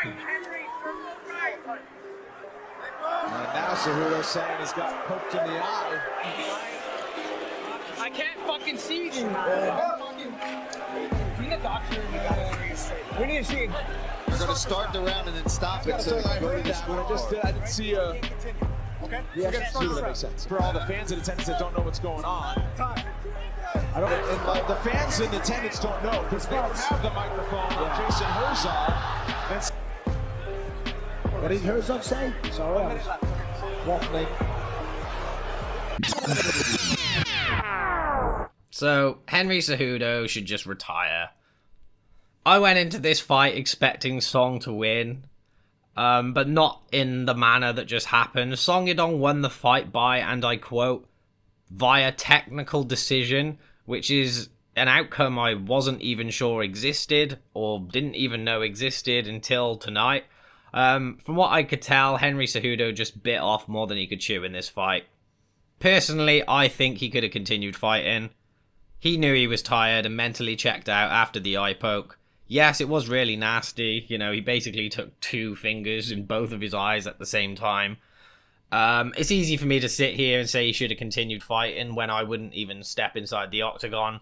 And now Cejudo saying he's got poked in the eye. I can't fucking see you. Bring a doctor. We need to see it. We're going to start the round and then stop it. So I heard that, but I didn't see a... Okay. Yeah, that makes sense. For all the fans in attendance that don't know what's going on. I don't. And the fans in attendance don't know because they don't have the microphone. Yeah. Jason Herzog. What did Herzog say? Sorry, waffling. So Henry Cejudo should just retire. I went into this fight expecting Song to win. But not in the manner that just happened. Song Yadong won the fight by, and I quote, via technical decision, which is an outcome I wasn't even sure existed, or didn't even know existed until tonight. From what I could tell, Henry Cejudo just bit off more than he could chew in this fight. Personally, I think he could have continued fighting. He knew he was tired and mentally checked out after the eye poke. Yes, it was really nasty. You know, he basically took 2 fingers in both of his eyes at the same time. It's easy for me to sit here and say he should have continued fighting when I wouldn't even step inside the octagon.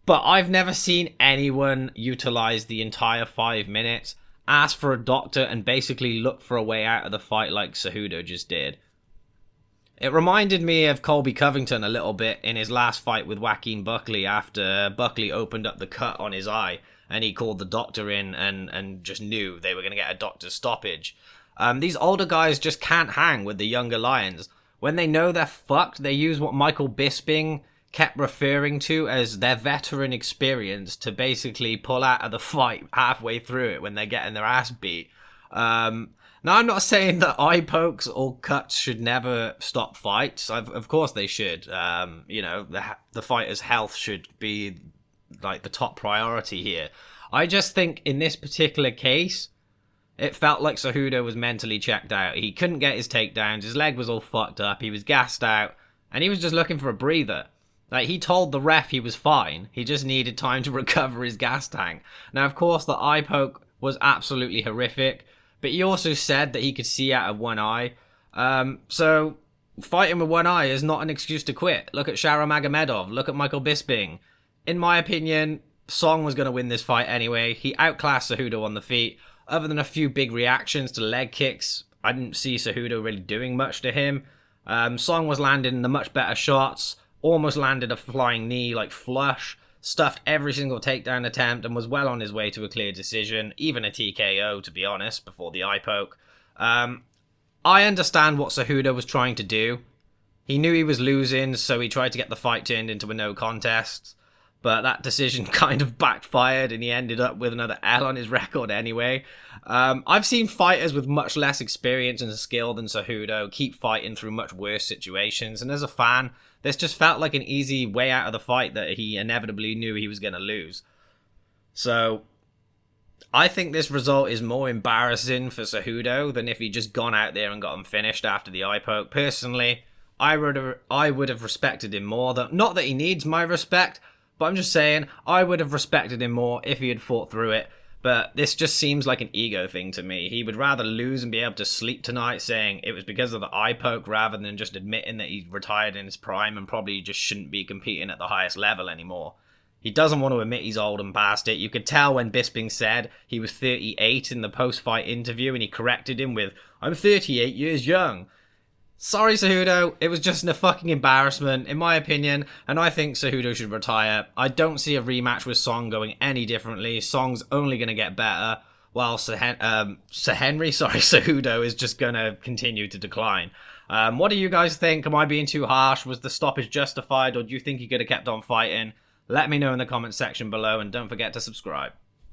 But I've never seen anyone utilize the entire 5 minutes, ask for a doctor, and basically look for a way out of the fight like Cejudo just did. It reminded me of Colby Covington a little bit in his last fight with Joaquin Buckley after Buckley opened up the cut on his eye. And he called the doctor in and just knew they were going to get a doctor's stoppage. These older guys just can't hang with the younger lions. When they know they're fucked, they use what Michael Bisping kept referring to as their veteran experience to basically pull out of the fight halfway through it when they're getting their ass beat. Now, I'm not saying that eye pokes or cuts should never stop fights. Of course they should. You know, the fighter's health should be like the top priority here. I just think in this particular case, it felt like Cejudo was mentally checked out. He couldn't get his takedowns, his leg was all fucked up, he was gassed out, and he was just looking for a breather. Like, he told the ref he was fine, he just needed time to recover his gas tank. Now, of course, the eye poke was absolutely horrific, but he also said that he could see out of one eye. So, fighting with one eye is not an excuse to quit. Look at Sharon Magomedov, look at Michael Bisping. In my opinion, Song was going to win this fight anyway. He outclassed Cejudo on the feet. Other than a few big reactions to leg kicks, I didn't see Cejudo really doing much to him. Song was landing the much better shots, almost landed a flying knee like flush, stuffed every single takedown attempt, and was well on his way to a clear decision, even a TKO, to be honest, before the eye poke. I understand what Cejudo was trying to do. He knew he was losing, so he tried to get the fight turned into a no contest. But that decision kind of backfired and he ended up with another L on his record anyway. I've seen fighters with much less experience and skill than Cejudo keep fighting through much worse situations. And as a fan, this just felt like an easy way out of the fight that he inevitably knew he was going to lose. So, I think this result is more embarrassing for Cejudo than if he'd just gone out there and got him finished after the eye poke. Personally, I would have respected him more. Not that he needs my respect, but I'm just saying, I would have respected him more if he had fought through it. But this just seems like an ego thing to me. He would rather lose and be able to sleep tonight saying it was because of the eye poke rather than just admitting that he's retired in his prime and probably just shouldn't be competing at the highest level anymore. He doesn't want to admit he's old and past it. You could tell when Bisping said he was 38 in the post-fight interview and he corrected him with, "I'm 38 years young." Sorry, Cejudo, it was just a fucking embarrassment, in my opinion, and I think Cejudo should retire. I don't see a rematch with Song going any differently. Song's only going to get better, while Cejudo is just going to continue to decline. What do you guys think? Am I being too harsh? Was the stoppage justified, or do you think he could have kept on fighting? Let me know in the comment section below, and don't forget to subscribe.